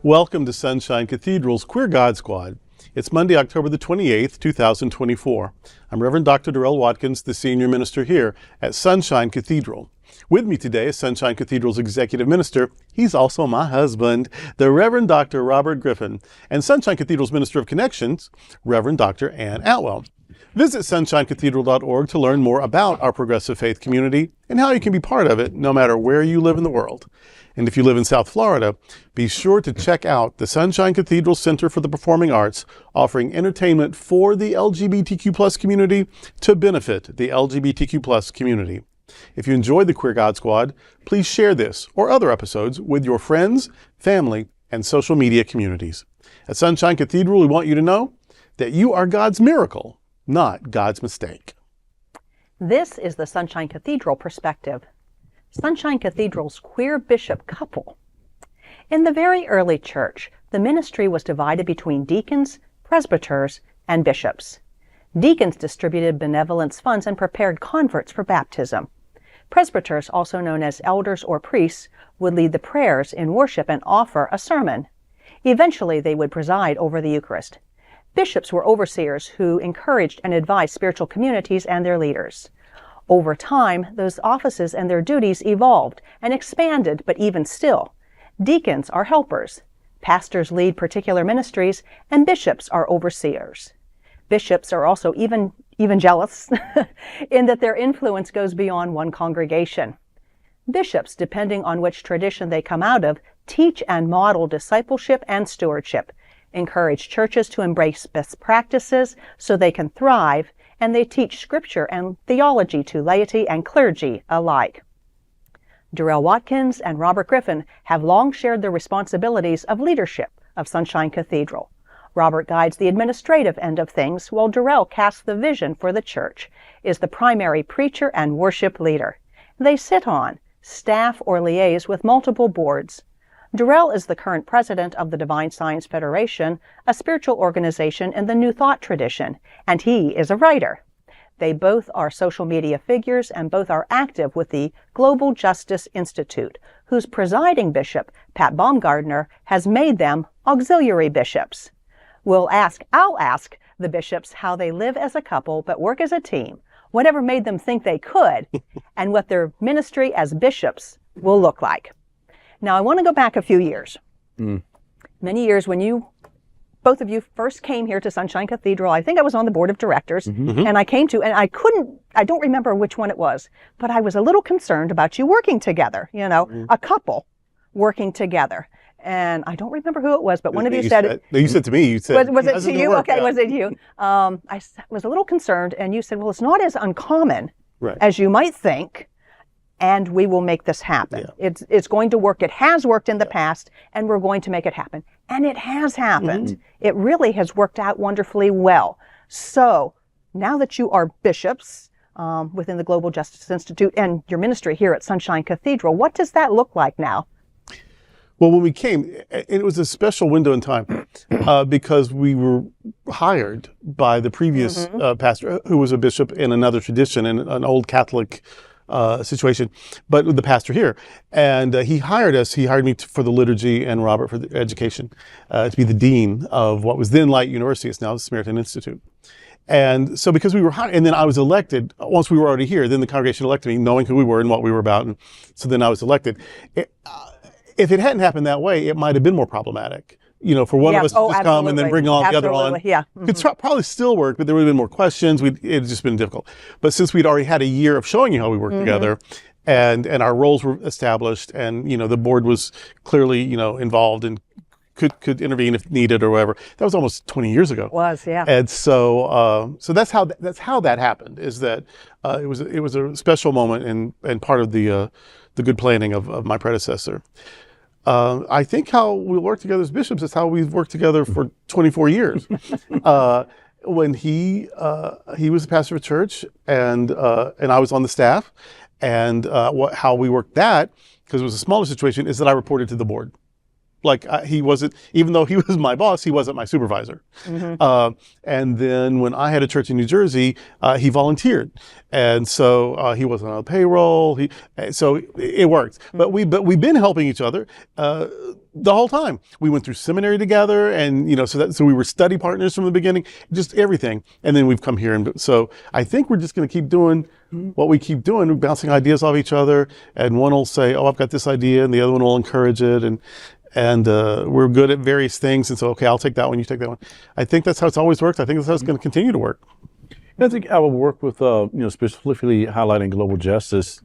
Welcome to Sunshine Cathedral's Queer God Squad. It's Monday, October the 28th, 2024. I'm Reverend Dr. Darrell Watkins, the senior minister here at Sunshine Cathedral. With me today is Sunshine Cathedral's executive minister. He's also my husband, the Reverend Dr. Robert Griffin, and Sunshine Cathedral's Minister of Connections, Reverend Dr. Ann Atwell. Visit sunshinecathedral.org to learn more about our progressive faith community and how you can be part of it no matter where you live in the world. And if you live in South Florida, be sure to check out the Sunshine Cathedral Center for the Performing Arts, offering entertainment for the LGBTQ+ community to benefit the LGBTQ+ community. If you enjoyed the Queer God Squad, please share this or other episodes with your friends, family, and social media communities. At Sunshine Cathedral, we want you to know that you are God's miracle, not God's mistake. This is the Sunshine Cathedral perspective. Sunshine Cathedral's queer bishop couple. In the very early church, the ministry was divided between deacons, presbyters, and bishops. Deacons distributed benevolence funds and prepared converts for baptism. Presbyters, also known as elders or priests, would lead the prayers in worship and offer a sermon. Eventually, they would preside over the Eucharist. Bishops were overseers who encouraged and advised spiritual communities and their leaders. Over time, those offices and their duties evolved and expanded, but even still, deacons are helpers, pastors lead particular ministries, and bishops are overseers. Bishops are also evangelists in that their influence goes beyond one congregation. Bishops, depending on which tradition they come out of, teach and model discipleship and stewardship, encourage churches to embrace best practices so they can thrive, and they teach scripture and theology to laity and clergy alike. Darrell Watkins and Robert Griffin have long shared the responsibilities of leadership of Sunshine Cathedral. Robert guides the administrative end of things, while Darrell casts the vision for the church, is the primary preacher and worship leader. They sit on, staff, or liaise with multiple boards. Darrell is the current president of the Divine Science Federation, a spiritual organization in the New Thought tradition, and he is a writer. They both are social media figures and both are active with the Global Justice Institute, whose presiding bishop, Pat Baumgardner, has made them auxiliary bishops. I'll ask the bishops how they live as a couple but work as a team, whatever made them think they could, and what their ministry as bishops will look like. Now, I want to go back a few years. Many years when both of you first came here to Sunshine Cathedral. I think I was on the board of directors, and I don't remember which one it was, but I was a little concerned about you working together, a couple working together. And I don't remember who it was, but one of you said... You said to me, was it to you? Okay, was it you? I was a little concerned, and you said, well, it's not as uncommon as you might think, and we will make this happen. Yeah. It's going to work. It has worked in the past, and we're going to make it happen. And it has happened. It really has worked out wonderfully well. So now that you are bishops within the Global Justice Institute and your ministry here at Sunshine Cathedral, what does that look like now? Well, when we came, it was a special window in time because we were hired by the previous pastor, who was a bishop in another tradition, in an old Catholic situation, but with the pastor here. And he hired me for the liturgy and Robert for the education, to be the dean of what was then Light University. It's now the Samaritan Institute. And so because we were hired, and then I was elected, once we were already here, then the congregation elected me, knowing who we were and what we were about. And so then I was elected. If it hadn't happened that way, it might have been more problematic. For one of us to just come and then bring all the other on. Yeah. Could probably still work, but there would have been more questions. It had just been difficult. But since we'd already had a year of showing you how we work together, and our roles were established, and the board was clearly involved and could intervene if needed or whatever. That was almost 20 years ago. It was, yeah. And so that's how that happened. Is that it was a special moment and part of the good planning of my predecessor. I think how we work together as bishops is how we've worked together for 24 years. When he was the pastor of a church, and I was on the staff, and how we worked that, because it was a smaller situation, is that I reported to the board. Like he wasn't, even though he was my boss, he wasn't my supervisor. Mm-hmm. And then when I had a church in New Jersey, he volunteered, and so he wasn't on the payroll. So it worked. Mm-hmm. But we've been helping each other. the whole time. We went through seminary together, and so we were study partners from the beginning, just everything. And then we've come here, and so I think we're just going to keep doing what we keep doing. We're bouncing ideas off each other, and one will say, "Oh, I've got this idea," and the other one will encourage it, and we're good at various things. And so, okay, I'll take that one, you take that one. I think that's how it's always worked. I think that's how it's going to continue to work. I think I will work with, specifically highlighting global justice.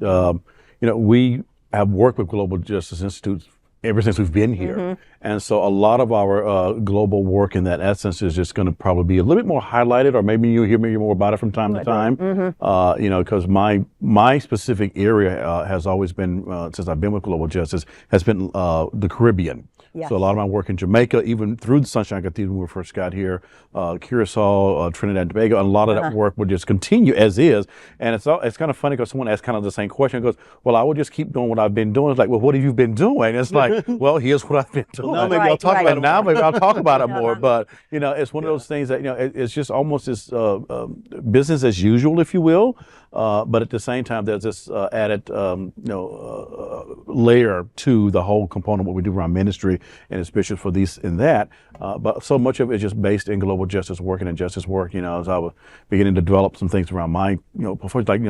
We have worked with Global Justice Institute ever since we've been here. And so a lot of our global work in that essence is just going to probably be a little bit more highlighted, or maybe you'll hear me more about it from time to time. Because my specific area has always been, since I've been with Global Justice, has been the Caribbean. Yes. So a lot of my work in Jamaica, even through the Sunshine Cathedral when we first got here, Curacao, Trinidad and Tobago, and a lot of that work would just continue as is. And it's kind of funny because someone asked kind of the same question. It goes, well, I would just keep doing what I've been doing. It's like, well, what have you been doing? It's like, well, here's what I've been doing. Now maybe I'll talk about it. Now maybe I'll talk about it more. But it's one of those things that it's just almost this business as usual, if you will. But at the same time, there's this added layer to the whole component of what we do around ministry, and it's bishops for these and that. But so much of it is just based in global justice work and in justice work. As I was beginning to develop some things around my,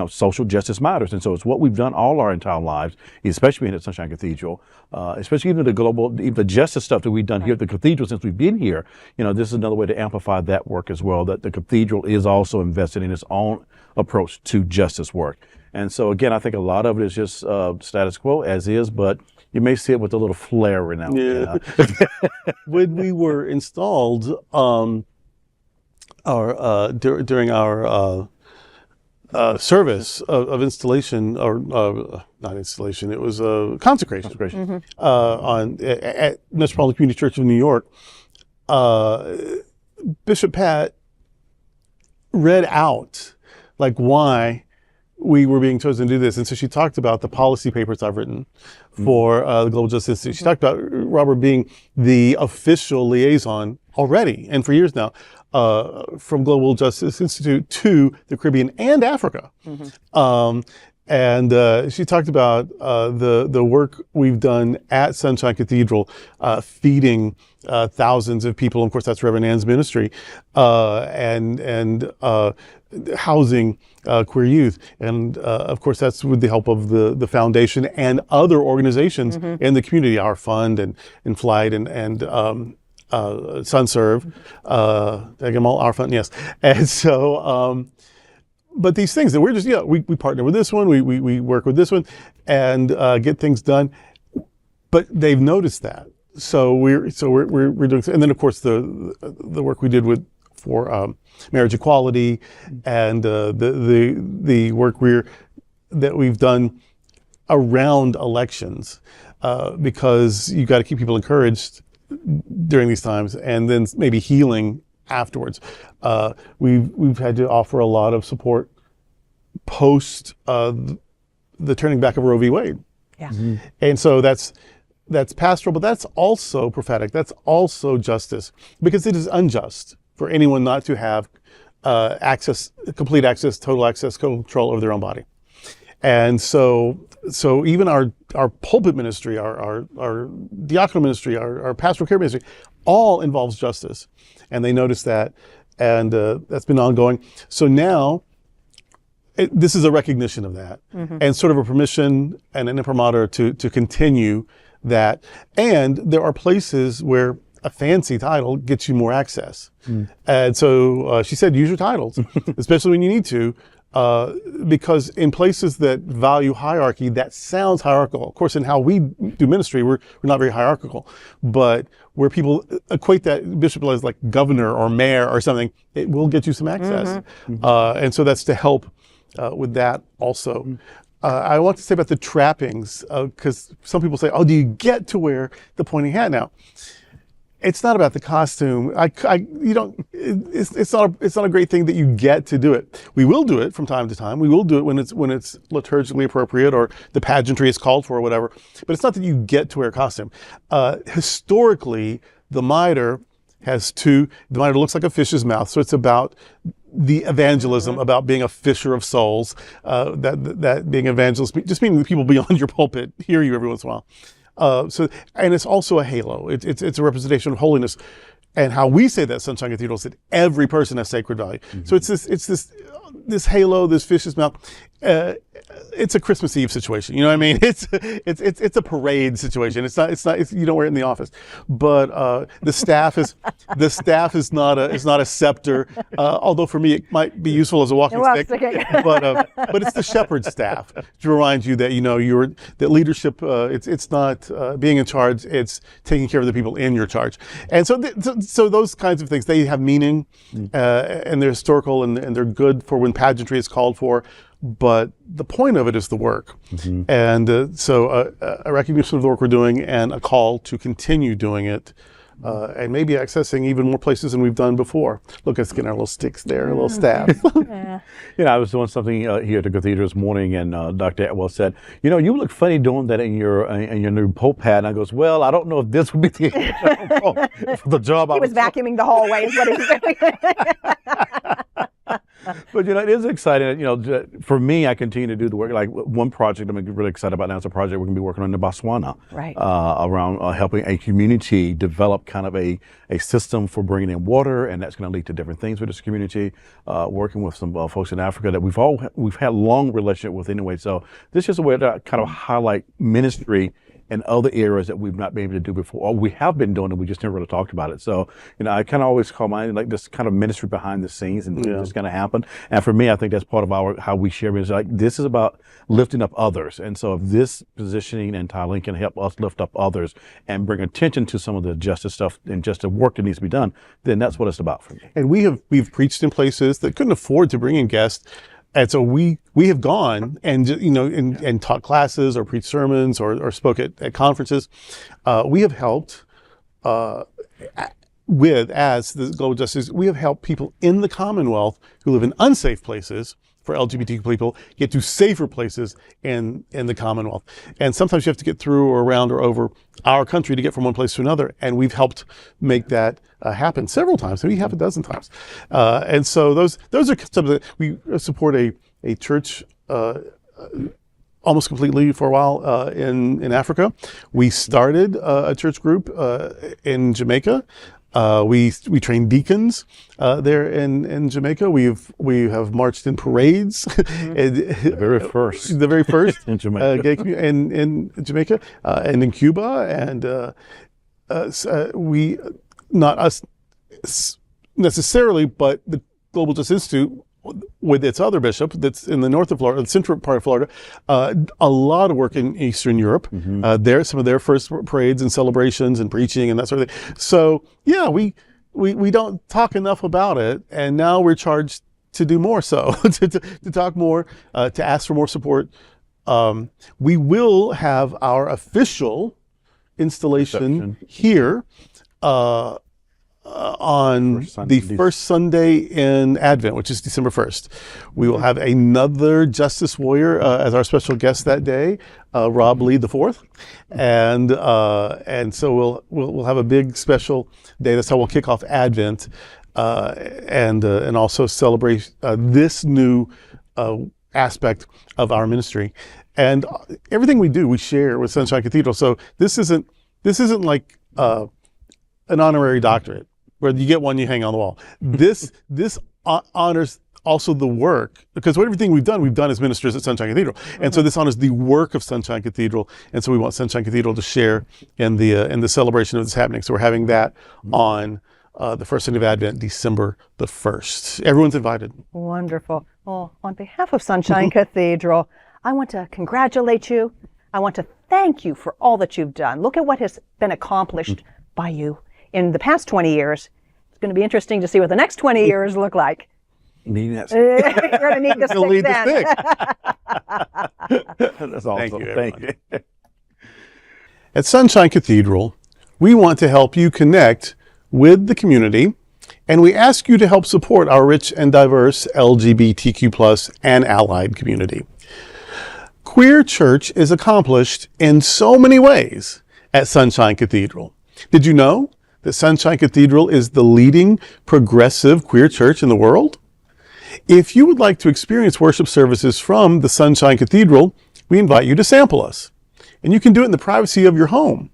social justice matters, and so it's what we've done all our entire lives, especially in at Sunshine Cathedral, especially even the justice stuff that we've done here at the cathedral since we've been here. This is another way to amplify that work as well. That the cathedral is also invested in its own approach to justice work. And so again, I think a lot of it is just status quo as is, but you may see it with a little flair now. Yeah. When we were installed, during our service of installation, or not installation, it was consecration. At Metropolitan Community Church of New York, Bishop Pat read out why we were being chosen to do this. And so she talked about the policy papers I've written for the Global Justice Institute. She talked about Robert being the official liaison already, and for years now, from Global Justice Institute to the Caribbean and Africa. And she talked about the work we've done at Sunshine Cathedral, feeding thousands of people. Of course, that's Reverend Ann's ministry, and housing queer youth. And of course, that's with the help of the foundation and other organizations in the community, our fund and Flight and SunServe, our fund, yes. And so, but these things that we're just, we partner with this one, we work with this one, and get things done. But they've noticed that, so we're doing. And then of course the work we did for marriage equality, and the work that we've done around elections, because you got to keep people encouraged during these times, and then maybe healing afterwards. We've had to offer a lot of support post the turning back of Roe v. Wade. Yeah. And so that's pastoral, but that's also prophetic. That's also justice, because it is unjust for anyone not to have complete access, total access, control over their own body. And so even our pulpit ministry, our diaconal ministry, our pastoral care ministry, all involves justice. And they noticed that, and that's been ongoing. So now, this is a recognition of that, and sort of a permission and an imprimatur to continue that. And there are places where a fancy title gets you more access. And so she said, use your titles, especially when you need to, because in places that value hierarchy, that sounds hierarchical. Of course, in how we do ministry, we're not very hierarchical, but where people equate that bishop as like governor or mayor or something, it will get you some access. And so that's to help with that also. I want to say about the trappings, because some people say, oh, do you get to wear the pointy hat now? It's not about the costume. It's not a great thing that you get to do it. We will do it from time to time. We will do it when it's liturgically appropriate, or the pageantry is called for, or whatever. But it's not that you get to wear a costume. Historically, the mitre looks like a fish's mouth. So it's about the evangelism, about being a fisher of souls. That being evangelist, just meaning the people beyond your pulpit hear you every once in a while. And it's also a halo. It's a representation of holiness. And how we say that Sunshine Cathedral is that every person has sacred value. So it's this halo, this fish's mouth. It's a Christmas Eve situation. You know what I mean? It's a parade situation. It's not. You don't wear it in the office. But the staff is not a scepter. Although for me it might be useful as a walking stick. But it's the shepherd's staff to remind you that that leadership. It's not being in charge. It's taking care of the people in your charge. And so those kinds of things, they have meaning, and they're historical, and they're good for when pageantry is called for. But the point of it is the work. And so a recognition of the work we're doing and a call to continue doing it, and maybe accessing even more places than we've done before. Look, us getting our little sticks there, a little staff. I was doing something here at the cathedral this morning, and Dr. Atwell said, you look funny doing that in your new Pope hat. And I goes, well, I don't know if this would be the job. He was vacuuming the hallway is what he was doing. But it is exciting. For me, I continue to do the work. Like one project I'm really excited about now is a project we're going to be working on in Botswana, right? Around helping a community develop kind of a system for bringing in water, and that's going to lead to different things with this community. Working with some folks in Africa that we've had long relationship with anyway. So this is a way to kind of highlight ministry and other areas that we've not been able to do before, or we have been doing it, we just never really talked about it. So, I kind of always call mine like this kind of ministry behind the scenes, and it's going to happen. And for me, I think that's part of how we share ministry. Like this is about lifting up others. And so if this positioning and titling can help us lift up others and bring attention to some of the justice stuff and just the work that needs to be done, then that's what it's about for me. And we've preached in places that couldn't afford to bring in guests. And so we have gone and taught classes or preached sermons or spoke at conferences. We have helped as the Global Justice, we have helped people in the Commonwealth who live in unsafe places for LGBT people get to safer places in the Commonwealth. And sometimes you have to get through or around or over our country to get from one place to another. And we've helped make that happen several times, maybe half a dozen times. And so those are some of the, we support a church almost completely for a while in Africa. We started a church group in Jamaica. We train deacons there in Jamaica. We have marched in parades. The very first in Jamaica, gay in Jamaica, and in Cuba, and we, not us necessarily, but the Global Justice Institute with its other bishop that's in the north of Florida, the central part of Florida, a lot of work in Eastern Europe. Some of their first parades and celebrations and preaching and that sort of thing. So yeah, we don't talk enough about it, and now we're charged to do more. So to talk more, to ask for more support. We will have our official installation here on the first Sunday in Advent, which is December 1st. We will have another Justice Warrior as our special guest that day, Rob Lee IV, and so we'll have a big special day. That's how we'll kick off Advent, and also celebrate this new aspect of our ministry. And everything we do, we share with Sunshine Cathedral. So this isn't like an honorary doctorate where you get one, you hang on the wall. This honors also the work, because everything we've done as ministers at Sunshine Cathedral. And so this honors the work of Sunshine Cathedral. And so we want Sunshine Cathedral to share in the celebration of this happening. So we're having that on the first Sunday of Advent, December the 1st. Everyone's invited. Wonderful. Well, on behalf of Sunshine Cathedral, I want to congratulate you. I want to thank you for all that you've done. Look at what has been accomplished by you in the past 20 years. It's going to be interesting to see what the next 20 years look like. Need that. You're going to need the stick then. That's awesome. Thank you. At Sunshine Cathedral, we want to help you connect with the community, and we ask you to help support our rich and diverse LGBTQ+ and allied community. Queer church is accomplished in so many ways at Sunshine Cathedral. Did you know that Sunshine Cathedral is the leading progressive queer church in the world? If you would like to experience worship services from the Sunshine Cathedral, we invite you to sample us. And you can do it in the privacy of your home.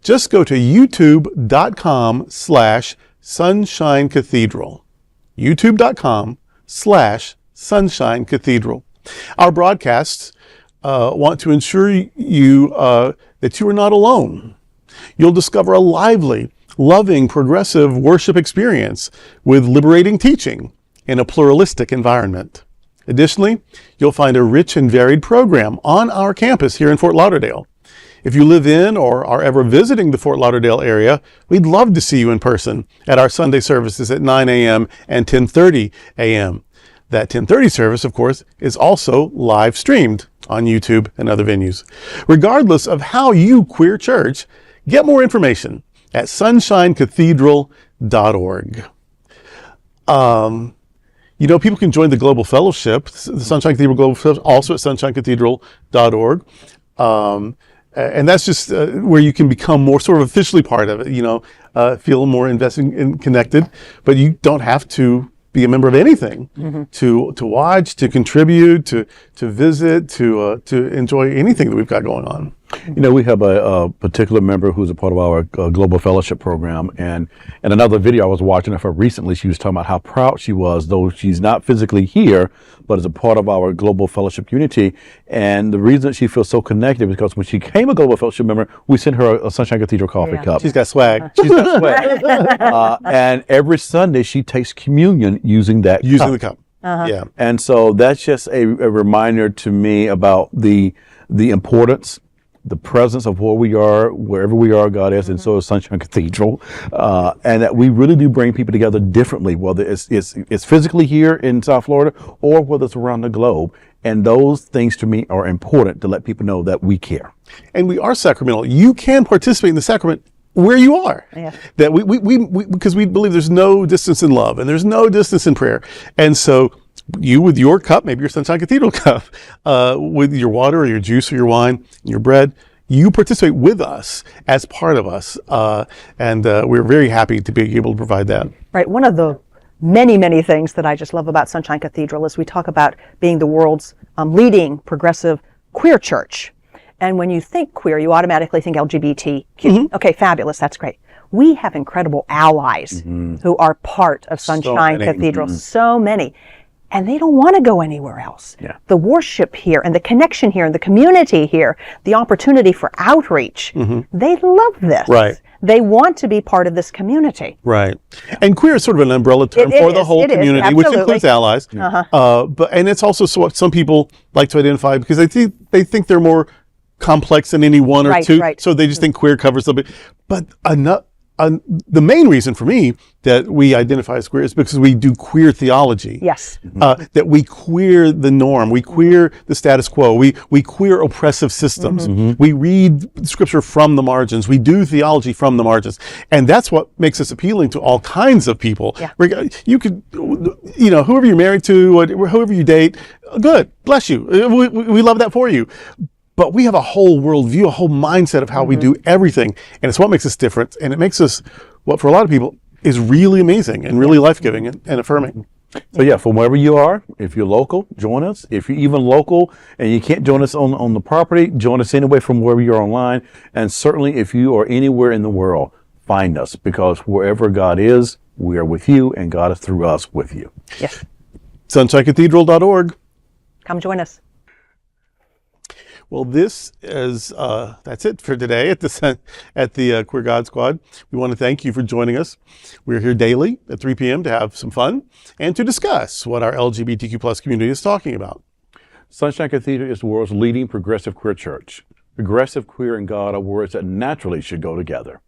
Just go to youtube.com/Sunshine Cathedral. youtube.com/Sunshine Cathedral. Our broadcasts want to ensure you that you are not alone. You'll discover a lively, loving, progressive worship experience with liberating teaching in a pluralistic environment. Additionally, you'll find a rich and varied program on our campus here in Fort Lauderdale. If you live in or are ever visiting the Fort Lauderdale area, we'd love to see you in person at our Sunday services at 9 a.m. and 10:30 a.m. That 10:30 service, of course, is also live streamed on YouTube and other venues. Regardless of how you queer church, get more information at sunshinecathedral.org. People can join the Global Fellowship, the Sunshine Cathedral Global Fellowship, also at sunshinecathedral.org. And that's just where you can become more sort of officially part of it, feel more invested and connected, but you don't have to be a member of anything to watch, to contribute, to visit, to enjoy anything that we've got going on. We have a particular member who's a part of our Global Fellowship program, and in another video I was watching of her recently, she was talking about how proud she was, though she's not physically here, but as a part of our Global Fellowship community. And the reason that she feels so connected is because when she became a Global Fellowship member, we sent her a Sunshine Cathedral coffee cup. She's got swag. She's got swag. And every Sunday she takes communion using that Using the cup. Yeah. And so that's just a reminder to me about the importance, the presence of where we are, wherever we are, God is, and so is Sunshine Cathedral, and that we really do bring people together differently, whether it's physically here in South Florida or whether it's around the globe. And those things to me are important to let people know that we care. And we are sacramental. You can participate in the sacrament where you are. Yeah. That we because we believe there's no distance in love and there's no distance in prayer. And so you with your cup, maybe your Sunshine Cathedral cup, with your water or your juice or your wine, your bread, you participate with us as part of us. And we're very happy to be able to provide that. Right. One of the many, many things that I just love about Sunshine Cathedral is we talk about being the world's leading progressive queer church. And when you think queer, you automatically think LGBTQ. Okay, fabulous. That's great. We have incredible allies who are part of Sunshine Cathedral. So many. And they don't want to go anywhere else. Yeah. The worship here and the connection here and the community here, the opportunity for outreach, they love this. Right. They want to be part of this community. Right. And queer is sort of an umbrella term for the whole community, which includes allies. And it's also what some people like to identify because they think they're more complex than any one or two. Right. So they just think queer covers a bit. But the main reason for me that we identify as queer is because we do queer theology. Yes. That we queer the norm, we queer the status quo, we queer oppressive systems. We read scripture from the margins, we do theology from the margins. And that's what makes us appealing to all kinds of people. Yeah. You could, whoever you're married to, whoever you date, good, bless you. We love that for you. But we have a whole worldview, a whole mindset of how we do everything. And it's what makes us different. And it makes us, what for a lot of people is really amazing and really life-giving and affirming. So yeah, from wherever you are, if you're local, join us. If you're even local and you can't join us on the property, join us anyway from wherever you're online. And certainly if you are anywhere in the world, find us, because wherever God is, we are with you and God is through us with you. Yes. SunshineCathedral.org. Come join us. Well, this is that's it for today at the Queer God Squad. We want to thank you for joining us. We're here daily at 3 p.m. to have some fun and to discuss what our LGBTQ plus community is talking about. Sunshine Cathedral is the world's leading progressive queer church. Progressive, queer, and God are words that naturally should go together.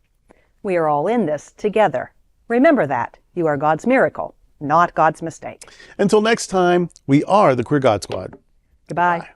We are all in this together. Remember that. You are God's miracle, not God's mistake. Until next time, we are the Queer God Squad. Goodbye. Bye.